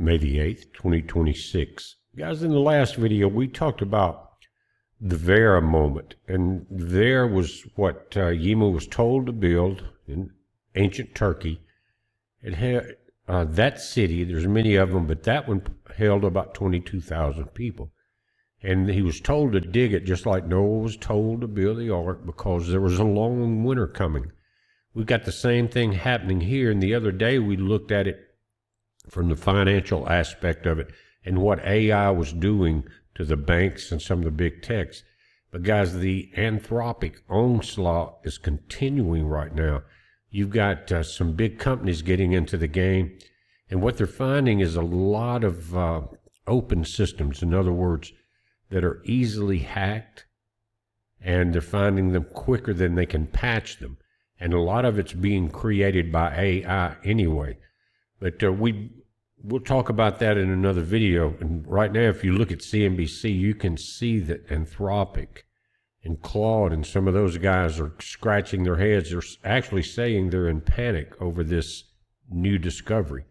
May the 8th, 2026. Guys, in the last video, we talked about the Vera moment, and there was what Yima was told to build in ancient Turkey. It had that city, there's many of them, but that one held about 22,000 people. And he was told to dig it just like Noah was told to build the ark because there was a long winter coming. We've got the same thing happening here, and the other day we looked at it from the financial aspect of it and what AI was doing to the banks and some of the big techs. But guys, the anthropic onslaught is continuing right now. You've got some big companies getting into the game, and what they're finding is a lot of open systems. In other words, that are easily hacked, and they're finding them quicker than they can patch them. And a lot of it's being created by AI anyway. But we'll talk about that in another video. And right now, if you look at CNBC, you can see that Anthropic and Claude and some of those guys are scratching their heads. They're actually saying they're in panic over this new discovery.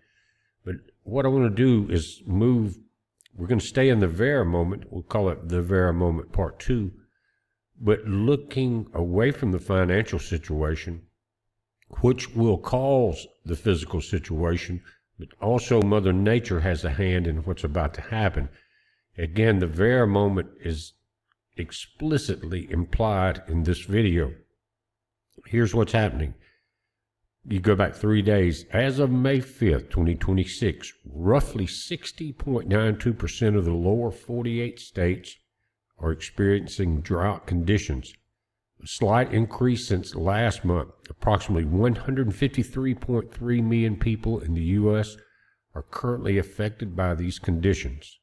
But what I want to do is move. We're going to stay in the Vera moment. We'll call it the Vera moment part 2. But looking away from the financial situation, which will cause the physical situation, but also Mother Nature has a hand in what's about to happen. Again, the Vera moment is explicitly implied in this video. Here's what's happening. You go back 3 days. As of May 5th, 2026, roughly 60.92% of the lower 48 states are experiencing drought conditions. A slight increase since last month. Approximately 153.3 million people in the U.S. are currently affected by these conditions.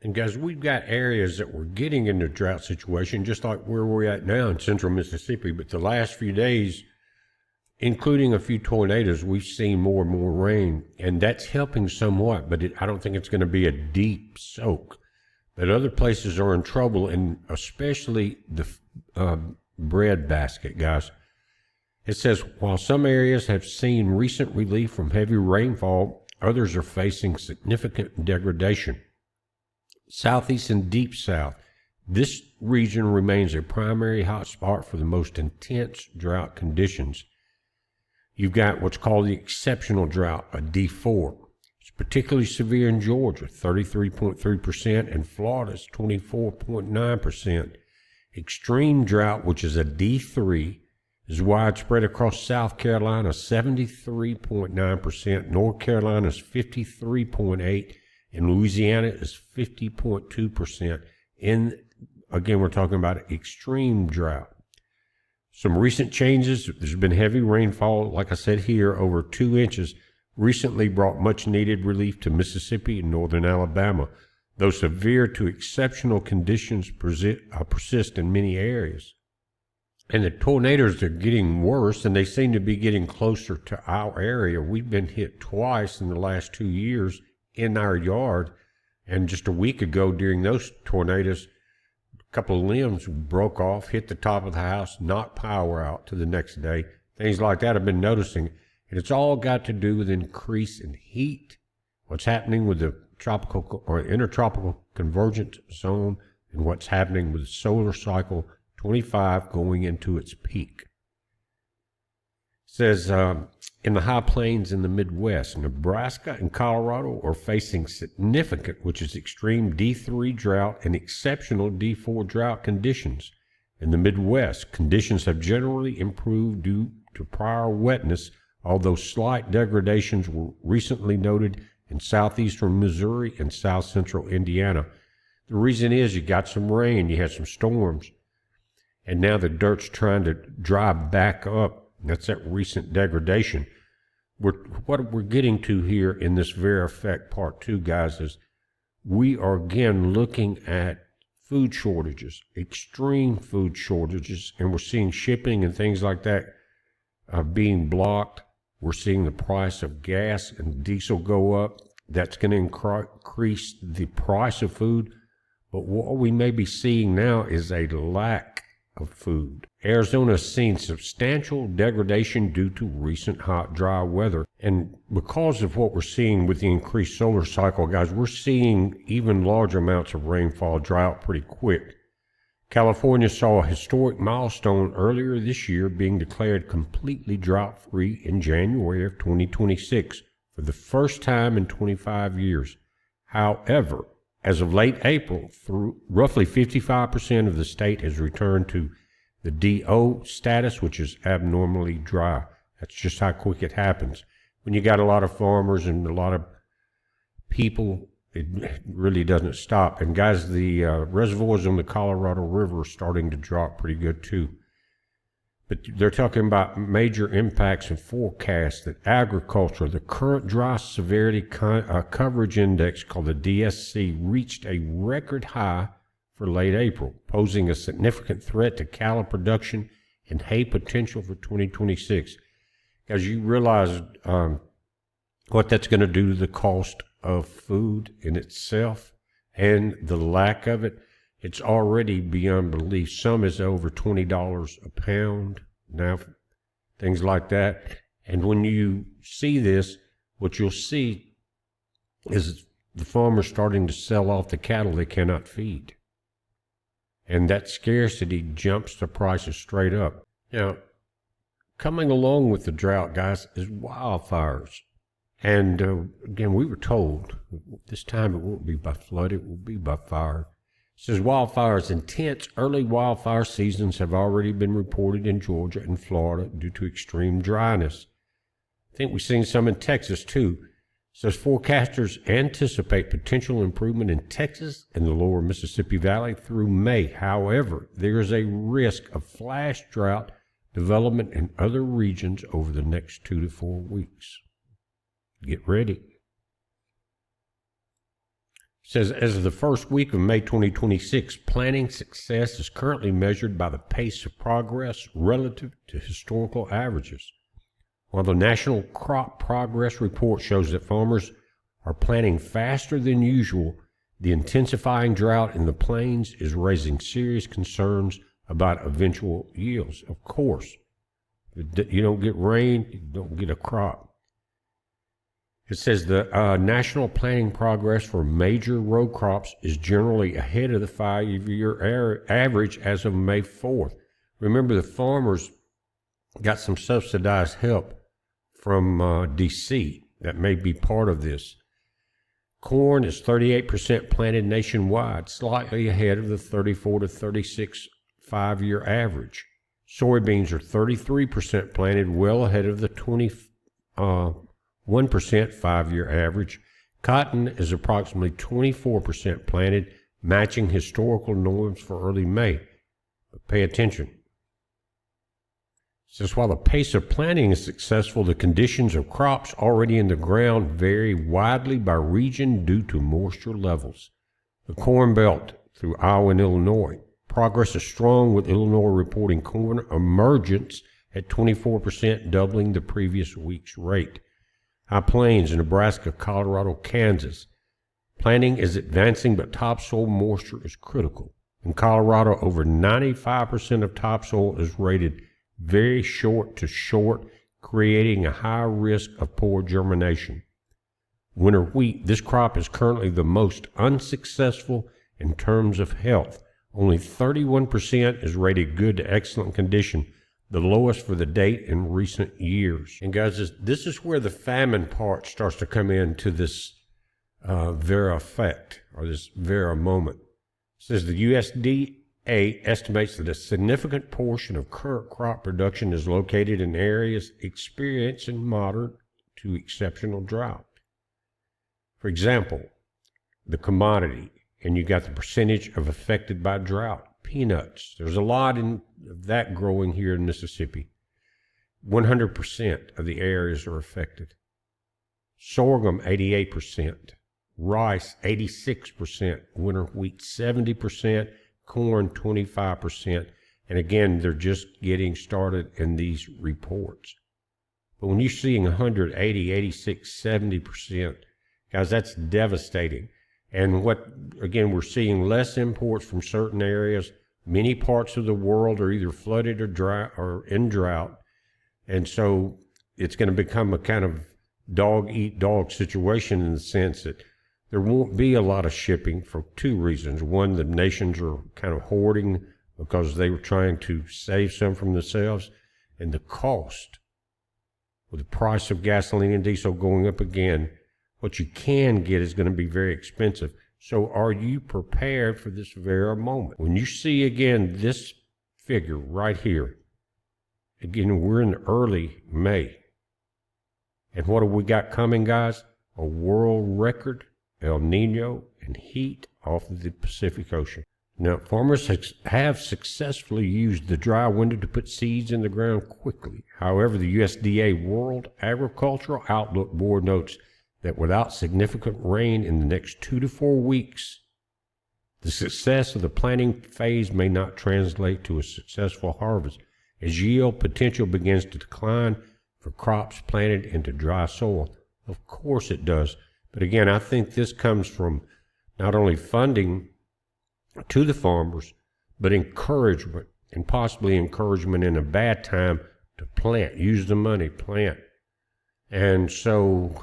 And guys, we've got areas that we're getting into drought situation, just like where we're at now in central Mississippi. But the last few days, including a few tornadoes, we've seen more and more rain, and that's helping somewhat, but I don't think it's going to be a deep soak. But other places are in trouble, and especially the bread basket, guys. It says, while some areas have seen recent relief from heavy rainfall, others are facing significant degradation. Southeast and Deep South, this region remains a primary hotspot for the most intense drought conditions. You've got what's called the exceptional drought, a D4. It's particularly severe in Georgia, 33.3%, and Florida's 24.9%. Extreme drought, which is a D3, is widespread across South Carolina, 73.9%, North Carolina's 53.8%, and Louisiana is 50.2%. Again, we're talking about extreme drought. Some recent changes. There's been heavy rainfall, like I said here, over 2 inches, recently brought much needed relief to Mississippi and northern Alabama, though severe to exceptional conditions persist in many areas. And the tornadoes are getting worse, and they seem to be getting closer to our area. We've been hit twice in the last 2 years in our yard, and just a week ago during those tornadoes, couple of limbs broke off, hit the top of the house, knocked power out to the next day. Things like that I've been noticing. And it's all got to do with increase in heat, what's happening with the tropical or intertropical convergence zone, and what's happening with the solar cycle 25 going into its peak. It says, in the high plains in the Midwest, Nebraska and Colorado are facing significant, which is extreme D3 drought and exceptional D4 drought conditions. In the Midwest, conditions have generally improved due to prior wetness, although slight degradations were recently noted in southeastern Missouri and south central Indiana. The reason is you got some rain, you had some storms, and now the dirt's trying to dry back up. That's that recent degradation. What we're getting to here in this Vera effect part 2, guys, is we are again looking at food shortages, extreme food shortages, and we're seeing shipping and things like that being blocked. We're seeing the price of gas and diesel go up. That's going to increase the price of food. But what we may be seeing now is a lack of food. Arizona has seen substantial degradation due to recent hot, dry weather, And because of what we're seeing with the increased solar cycle, guys, we're seeing even large amounts of rainfall dry out pretty quick. California saw a historic milestone earlier this year, being declared completely drought-free in January of 2026 for the first time in 25 years. However, as of late April, roughly 55% of the state has returned to the DO status, which is abnormally dry. That's just how quick it happens. When you got a lot of farmers and a lot of people, it really doesn't stop. And guys, the reservoirs on the Colorado River are starting to drop pretty good too. But they're talking about major impacts and forecasts that agriculture, the current dry severity coverage index called the DSC, reached a record high for late April, posing a significant threat to cattle production and hay potential for 2026. As you realize what that's going to do to the cost of food in itself and the lack of it, it's already beyond belief. Some is over $20 a pound now, things like that. And when you see this, what you'll see is the farmers starting to sell off the cattle they cannot feed. And that scarcity jumps the prices straight up. Now, coming along with the drought, guys, is wildfires. And again, we were told this time it won't be by flood, it will be by fire. It says wildfires, intense early wildfire seasons have already been reported in Georgia and Florida due to extreme dryness. I think we've seen some in Texas too. It says forecasters anticipate potential improvement in Texas and the lower Mississippi Valley through May. However, there is a risk of flash drought development in other regions over the next 2 to 4 weeks. Get ready. It says, as of the first week of May 2026, planting success is currently measured by the pace of progress relative to historical averages. While the National Crop Progress Report shows that farmers are planting faster than usual, the intensifying drought in the plains is raising serious concerns about eventual yields. Of course, if you don't get rain, you don't get a crop. It says the national planting progress for major row crops is generally ahead of the 5-year average as of May 4th. Remember, the farmers got some subsidized help from D.C. that may be part of this. Corn is 38% planted nationwide, slightly ahead of the 34 to 36 5-year average. Soybeans are 33% planted, well ahead of the 21% 5-year average. Cotton is approximately 24% planted, matching historical norms for early May. But pay attention. It says while the pace of planting is successful, the conditions of crops already in the ground vary widely by region due to moisture levels. The Corn Belt through Iowa and Illinois. Progress is strong, with Illinois reporting corn emergence at 24%, doubling the previous week's rate. High Plains, Nebraska, Colorado, Kansas. Planting is advancing, but topsoil moisture is critical. In Colorado, over 95% of topsoil is rated very short to short, creating a high risk of poor germination. Winter wheat, this crop is currently the most unsuccessful in terms of health. Only 31% is rated good to excellent condition, the lowest for the date in recent years. And guys, this is where the famine part starts to come into this Vera effect, or this Vera moment. It says the USDA estimates that a significant portion of current crop production is located in areas experiencing moderate to exceptional drought. For example, the commodity, and you got the percentage of affected by drought. Peanuts, there's a lot of that growing here in Mississippi. 100% of the areas are affected. Sorghum, 88%. Rice, 86%. Winter wheat, 70%. Corn, 25%. And again, they're just getting started in these reports. But when you're seeing 180, 86, 70%, guys, that's devastating. And again, we're seeing less imports from certain areas. Many parts of the world are either flooded or dry or in drought. And so it's going to become a kind of dog-eat-dog situation in the sense that there won't be a lot of shipping for two reasons. One, the nations are kind of hoarding because they were trying to save some from themselves, and the cost, with the price of gasoline and diesel going up again, what you can get is going to be very expensive. So are you prepared for this very moment? When you see again this figure right here, again, we're in early May. And what have we got coming, guys? A world record El Nino and heat off of the Pacific Ocean. Now, farmers have successfully used the dry window to put seeds in the ground quickly. However, the USDA World Agricultural Outlook Board notes that without significant rain in the next 2 to 4 weeks, the success of the planting phase may not translate to a successful harvest, as yield potential begins to decline for crops planted into dry soil. Of course it does. But again, I think this comes from not only funding to the farmers, but encouragement, and possibly encouragement in a bad time to plant. Use the money, plant. And so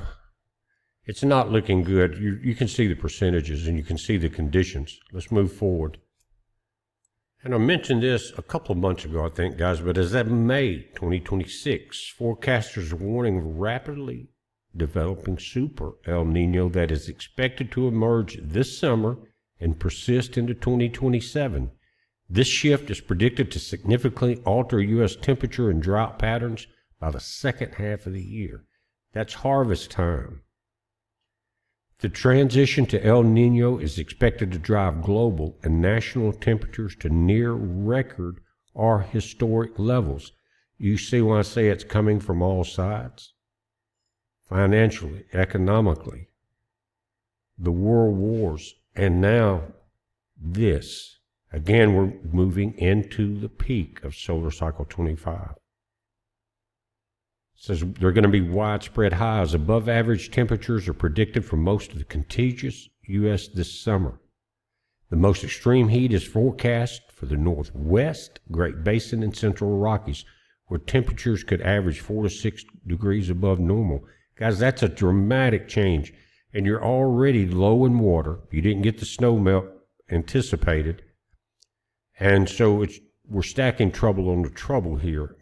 it's not looking good. You can see the percentages and you can see the conditions. Let's move forward. And I mentioned this a couple of months ago, I think, guys, but as of May 2026, forecasters are warning of rapidly developing super El Nino that is expected to emerge this summer and persist into 2027. This shift is predicted to significantly alter U.S. temperature and drought patterns by the second half of the year. That's harvest time. The transition to El Nino is expected to drive global and national temperatures to near record or historic levels. You see why I say it's coming from all sides? Financially, economically, the world wars, and now this. Again, we're moving into the peak of solar cycle 25. It says there are going to be widespread highs. Above average temperatures are predicted for most of the contiguous U.S. this summer. The most extreme heat is forecast for the Northwest, Great Basin, and Central Rockies, where temperatures could average 4 to 6 degrees above normal. Guys, that's a dramatic change, and you're already low in water. You didn't get the snow melt anticipated, and so we're stacking trouble on the trouble here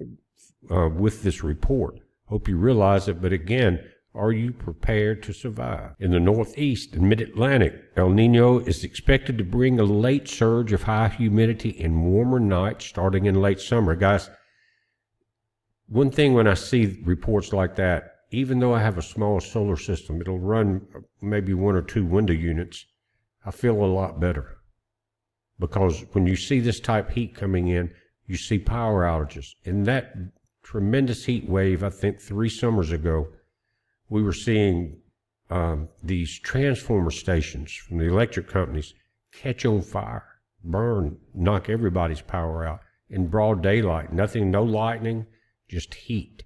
with this report. Hope you realize it, but again, are you prepared to survive? In the Northeast and Mid-Atlantic, El Nino is expected to bring a late surge of high humidity and warmer nights starting in late summer. Guys, one thing when I see reports like that, even though I have a small solar system, it'll run maybe 1 or 2 window units, I feel a lot better. Because when you see this type heat coming in, you see power outages. In that tremendous heat wave, I think 3 summers ago, we were seeing these transformer stations from the electric companies catch on fire, burn, knock everybody's power out in broad daylight. Nothing, no lightning, just heat.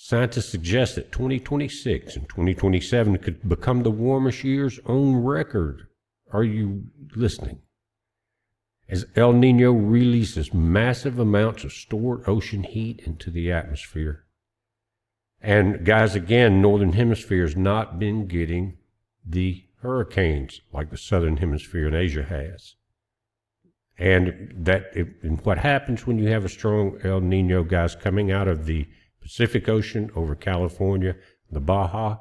Scientists suggest that 2026 and 2027 could become the warmest years on record. Are you listening? As El Nino releases massive amounts of stored ocean heat into the atmosphere. And guys, again, Northern Hemisphere has not been getting the hurricanes like the Southern Hemisphere and Asia has. And what happens when you have a strong El Nino, guys, coming out of the Pacific Ocean over California, the Baja,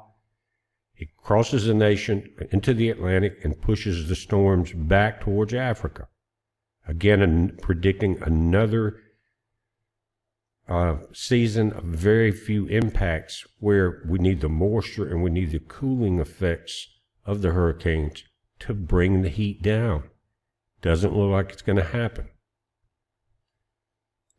it crosses the nation into the Atlantic and pushes the storms back towards Africa. Again, predicting another season of very few impacts where we need the moisture and we need the cooling effects of the hurricanes to bring the heat down. Doesn't look like it's going to happen.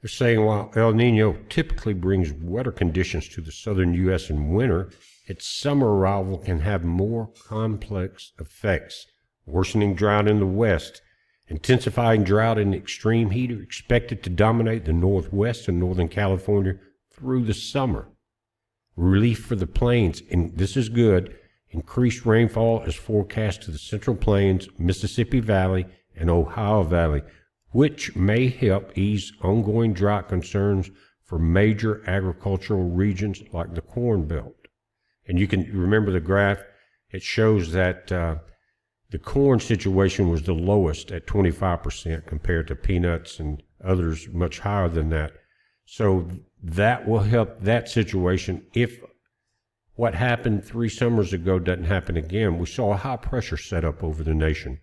They're saying while El Nino typically brings wetter conditions to the southern U.S. in winter, its summer arrival can have more complex effects. Worsening drought in the west, intensifying drought and extreme heat are expected to dominate the Northwest and Northern California through the summer. Relief for the plains, and this is good, increased rainfall is forecast to the Central Plains, Mississippi Valley, and Ohio Valley, which may help ease ongoing drought concerns for major agricultural regions like the Corn Belt. And you can remember the graph, it shows that the corn situation was the lowest at 25% compared to peanuts and others much higher than that. So that will help that situation if what happened 3 summers ago doesn't happen again. We saw a high pressure set up over the nation.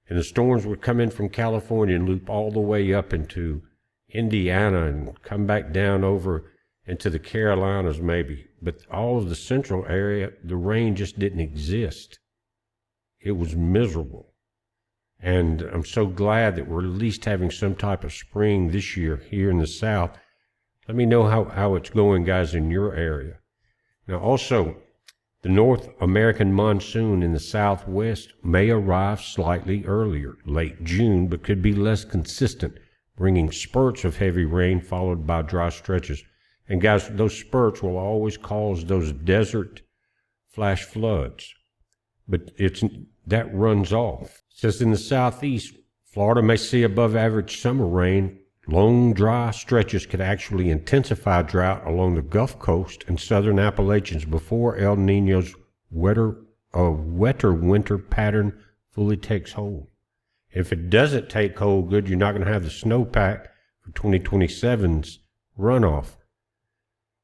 And the storms would come in from California and loop all the way up into Indiana and come back down over into the Carolinas maybe. But all of the central area, the rain just didn't exist. It was miserable. And I'm so glad that we're at least having some type of spring this year here in the South. Let me know how it's going, guys, in your area. Now, also, the North American monsoon in the Southwest may arrive slightly earlier, late June, but could be less consistent, bringing spurts of heavy rain followed by dry stretches. And guys, those spurts will always cause those desert flash floods. But that runs off. It says in the Southeast, Florida may see above average summer rain. Long dry stretches could actually intensify drought along the Gulf Coast and southern Appalachians before El Nino's wetter winter pattern fully takes hold. If it doesn't take hold good, you're not going to have the snowpack for 2027's runoff.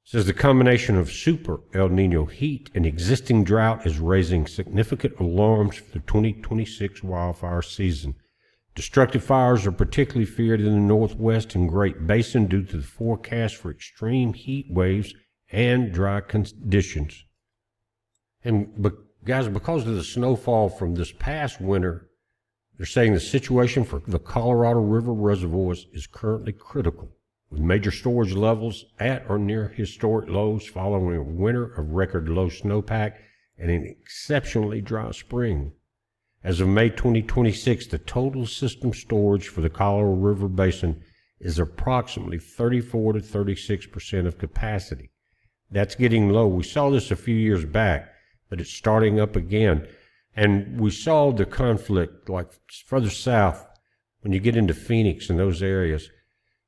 It says the combination of super El Nino heat and existing drought is raising significant alarms for the 2026 wildfire season. Destructive fires are particularly feared in the Northwest and Great Basin due to the forecast for extreme heat waves and dry conditions. And guys, because of the snowfall from this past winter, they're saying the situation for the Colorado River reservoirs is currently critical, with major storage levels at or near historic lows following a winter of record low snowpack and an exceptionally dry spring. As of May 2026, the total system storage for the Colorado River Basin is approximately 34 to 36% of capacity. That's getting low. We saw this a few years back, but it's starting up again. And we saw the conflict like further south, when you get into Phoenix and those areas,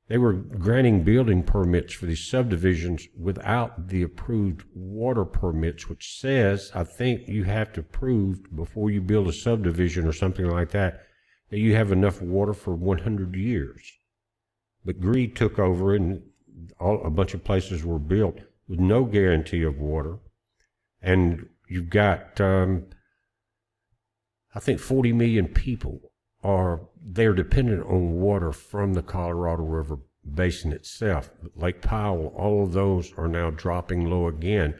they were granting building permits for these subdivisions without the approved water permits, which says, I think you have to prove before you build a subdivision or something like that, that you have enough water for 100 years. But greed took over and a bunch of places were built with no guarantee of water. And you've got, I think 40 million people they're dependent on water from the Colorado River Basin itself. Lake Powell, all of those are now dropping low again.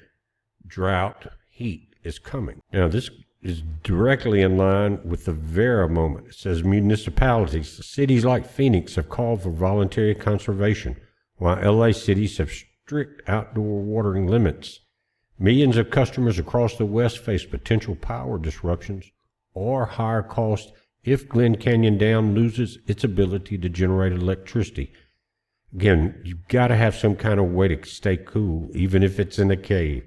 Drought, heat is coming. Now, this is directly in line with the Vera moment. It says municipalities, cities like Phoenix have called for voluntary conservation, while LA cities have strict outdoor watering limits. Millions of customers across the West face potential power disruptions or higher costs if Glen Canyon Dam loses its ability to generate electricity. Again, you've got to have some kind of way to stay cool, even if it's in a cave.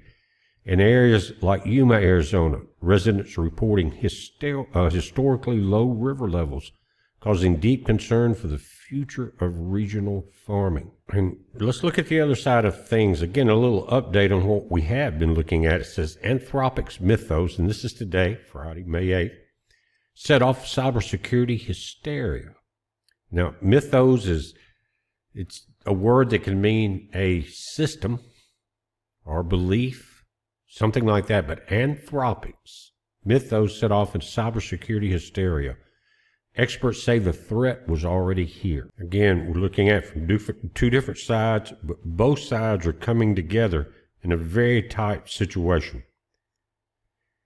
In areas like Yuma, Arizona, residents are reporting historically low river levels, causing deep concern for the future of regional farming. And let's look at the other side of things. Again, a little update on what we have been looking at. It says Anthropic's Mythos, and this is today, Friday, May 8th, set off cybersecurity hysteria. Now, mythos it's a word that can mean a system or belief, something like that, but Anthropic's Mythos set off in cybersecurity hysteria. Experts say the threat was already here. Again, we're looking at from two different sides, but both sides are coming together in a very tight situation.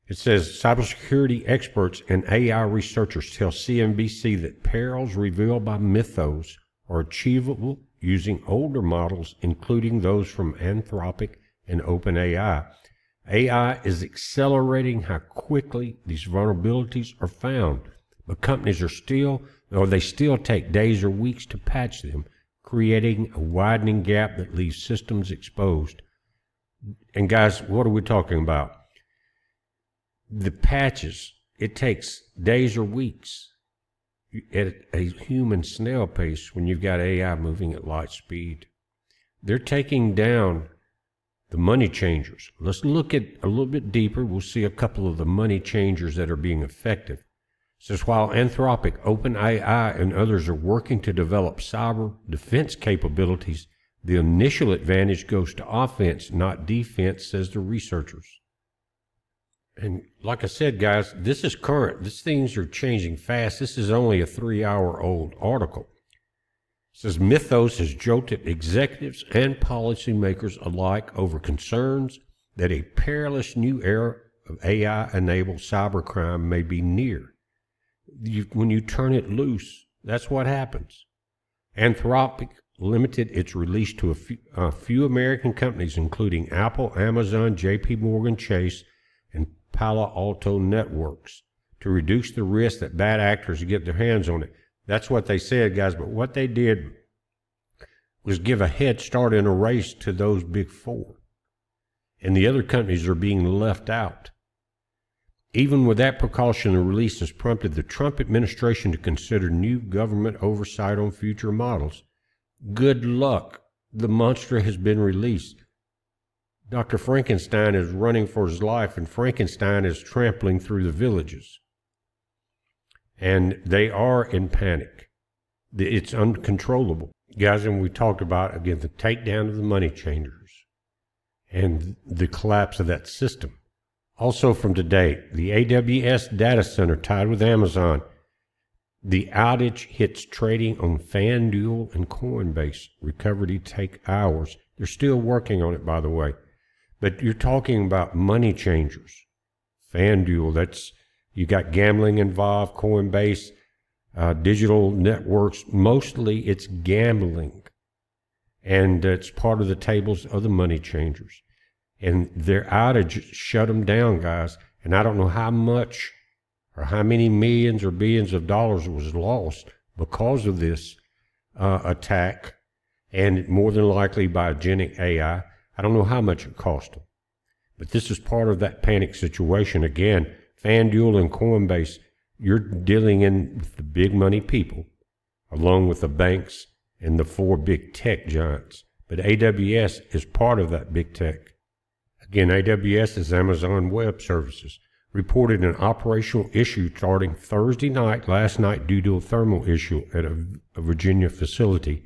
It says cybersecurity experts and AI researchers tell CNBC that perils revealed by Mythos are achievable using older models, including those from Anthropic and OpenAI. AI is accelerating how quickly these vulnerabilities are found, but companies they still take days or weeks to patch them, creating a widening gap that leaves systems exposed. And guys, what are we talking about? The patches, it takes days or weeks at a human snail pace when you've got AI moving at light speed. They're taking down the money changers. Let's look at a little bit deeper. We'll see a couple of the money changers that are being effective. It says, while Anthropic, OpenAI, and others are working to develop cyber defense capabilities, the initial advantage goes to offense, not defense, says the researchers. And like I said, guys, this is current. These things are changing fast. This is only a 3-hour-old article. It says Mythos has jolted executives and policymakers alike over concerns that a perilous new era of AI-enabled cybercrime may be near. When you turn it loose, that's what happens. Anthropic limited its release to a few American companies, including Apple, Amazon, J.P. Morgan Chase, and Palo Alto Networks, to reduce the risk that bad actors get their hands on it. That's what they said, guys, but what they did was give a head start in a race to those big four. And the other companies are being left out. Even with that precaution, the release has prompted the Trump administration to consider new government oversight on future models. Good luck. The monster has been released. Dr. Frankenstein is running for his life, and Frankenstein is trampling through the villages. And they are in panic. It's uncontrollable. Guys, and we talked about, again, the takedown of the money changers and the collapse of that system. Also from today, the AWS data center tied with Amazon. The outage hits trading on FanDuel and Coinbase. Recovery take hours. They're still working on it, by the way. But you're talking about money changers. FanDuel, you got gambling involved, Coinbase, digital networks. Mostly it's gambling. And it's part of the tables of the money changers. And their outage shut them down, guys. And I don't know how much or how many millions or billions of dollars was lost because of this attack, and more than likely by agentic AI. I don't know how much it cost them. But this is part of that panic situation. Again, FanDuel and Coinbase, you're dealing in with the big money people, along with the banks and the 4 big tech giants. But AWS is part of that big tech. Again, AWS is Amazon Web Services. Reported an operational issue starting Thursday night, last night, due to a thermal issue at a Virginia facility.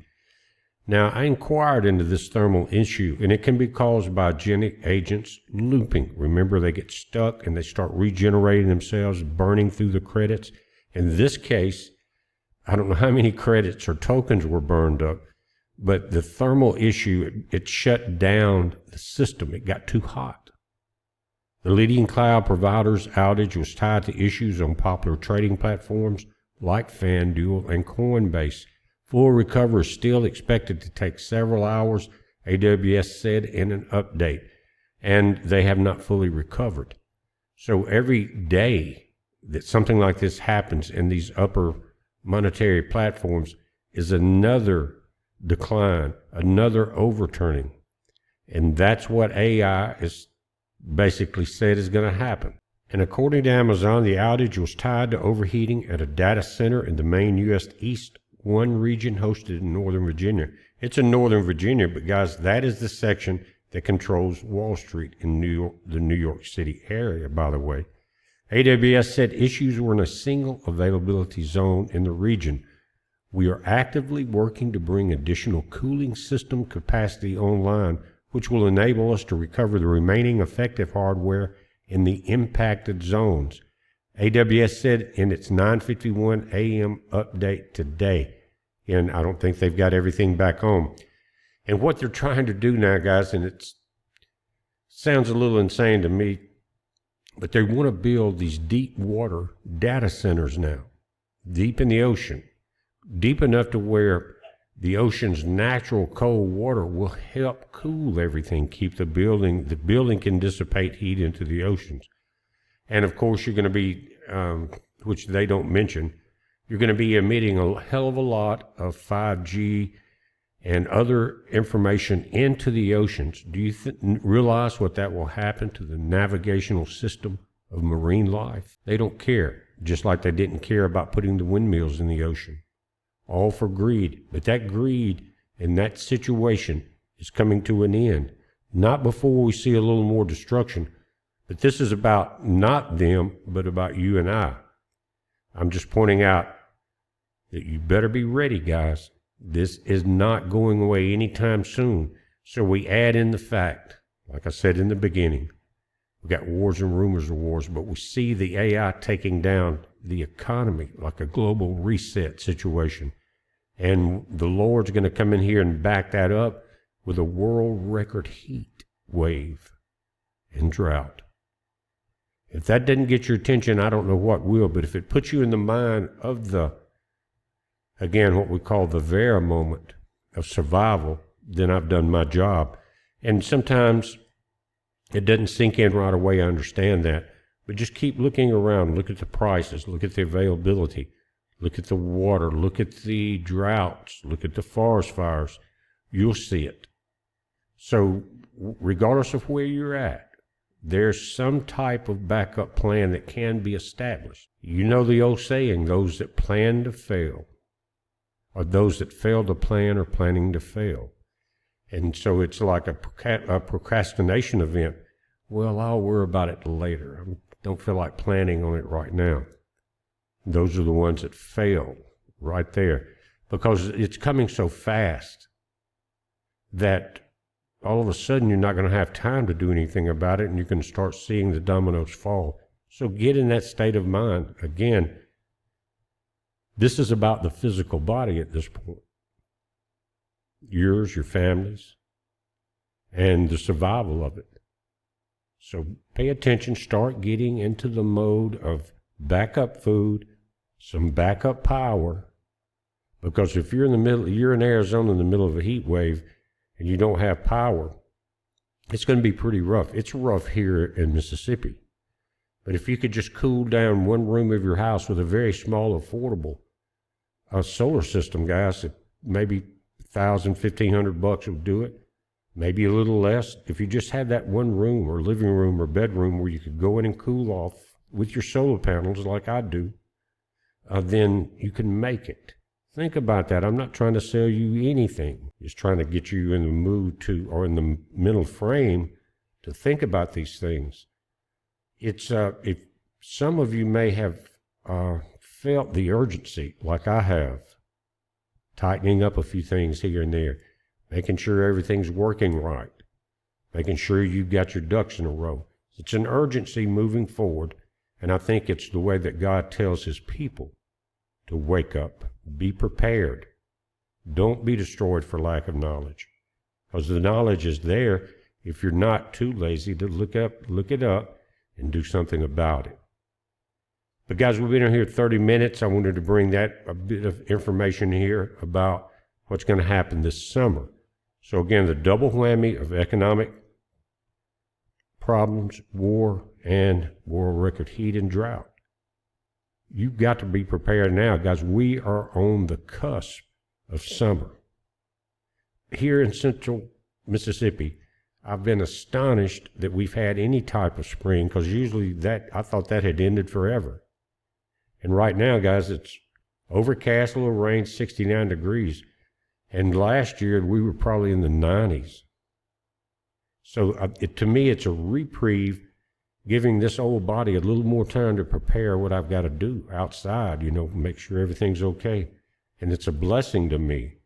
Now, I inquired into this thermal issue, and it can be caused by agentic agents looping. Remember, they get stuck and they start regenerating themselves, burning through the credits. In this case, I don't know how many credits or tokens were burned up, but the thermal issue, it shut down the system. It got too hot. The leading cloud provider's outage was tied to issues on popular trading platforms like FanDuel and Coinbase. Full recovery is still expected to take several hours, AWS said in an update, and they have not fully recovered. So every day that something like this happens in these upper monetary platforms is another decline, another overturning. And that's what AI is basically said is going to happen. And according to Amazon, the outage was tied to overheating at a data center in the main U.S. East 1 region hosted in Northern Virginia. It's in Northern Virginia, but guys, that is the section that controls Wall Street in the New York City area, by the way. AWS said issues were in a single availability zone in the region. We are actively working to bring additional cooling system capacity online, which will enable us to recover the remaining effective hardware in the impacted zones. AWS said in its 9:51 a.m. update today. And I don't think they've got everything back on. And what they're trying to do now, guys, and it sounds a little insane to me, but they want to build these deep water data centers now, deep in the ocean, deep enough to where the ocean's natural cold water will help cool everything, keep the building can dissipate heat into the oceans. And of course, you're going to be, which they don't mention, you're going to be emitting a hell of a lot of 5G and other information into the oceans. Do you realize what that will happen to the navigational system of marine life? They don't care, just like they didn't care about putting the windmills in the ocean. All for greed. But that greed in that situation is coming to an end. Not before we see a little more destruction. But this is about not them, but about you and I. I'm just pointing out that you better be ready, guys. This is not going away anytime soon. So we add in the fact, like I said in the beginning, we got wars and rumors of wars, but we see the AI taking down the economy like a global reset situation. And the Lord's going to come in here and back that up with a world record heat wave and drought. If that doesn't get your attention, I don't know what will, but if it puts you in the mind of the, again, what we call the Vera moment of survival, then I've done my job. And sometimes it doesn't sink in right away, I understand that, but just keep looking around, look at the prices, look at the availability, look at the water, look at the droughts, look at the forest fires. You'll see it. So regardless of where you're at, there's some type of backup plan that can be established. You know the old saying, those that plan to fail, or those that fail to plan are planning to fail. And so it's like a procrastination event. Well, I'll worry about it later. I don't feel like planning on it right now. Those are the ones that fail right there, because it's coming so fast that all of a sudden you're not going to have time to do anything about it, and you can start seeing the dominoes fall. So get in that state of mind. Again, this is about the physical body at this point. Yours, your family's, and the survival of it. So pay attention, start getting into the mode of backup food, some backup power, because if you're in Arizona in the middle of a heat wave and you don't have power, it's going to be pretty rough. It's rough here in Mississippi. But if you could just cool down one room of your house with a very small, affordable solar system, guys, maybe $1,000, $1,500 will do it. Maybe a little less. If you just had that one room or living room or bedroom where you could go in and cool off with your solar panels like I do, then you can make it. Think about that. I'm not trying to sell you anything. Just trying to get you in the mood to, or in the mental frame to think about these things. It's, if some of you may have felt the urgency, like I have, tightening up a few things here and there, making sure everything's working right, making sure you've got your ducks in a row. It's an urgency moving forward, and I think it's the way that God tells his people to wake up, be prepared. Don't be destroyed for lack of knowledge, because the knowledge is there if you're not too lazy to look it up, and do something about it. But guys, we've been in here 30 minutes. I wanted to bring that a bit of information here about what's going to happen this summer. So again, the double whammy of economic problems, war, and world record heat and drought. You've got to be prepared now, guys. We are on the cusp of summer. Here in central Mississippi, I've been astonished that we've had any type of spring, because usually I thought that had ended forever. And right now, guys, it's overcast, a little rain, 69 degrees. And last year, we were probably in the 90s. So to me, it's a reprieve, giving this old body a little more time to prepare what I've got to do outside, make sure everything's okay. And it's a blessing to me.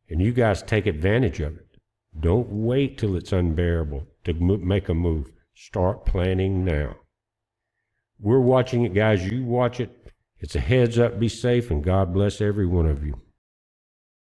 And you guys take advantage of it. Don't wait till it's unbearable to make a move. Start planning now. We're watching it, guys. You watch it. It's a heads up. Be safe, and God bless every one of you.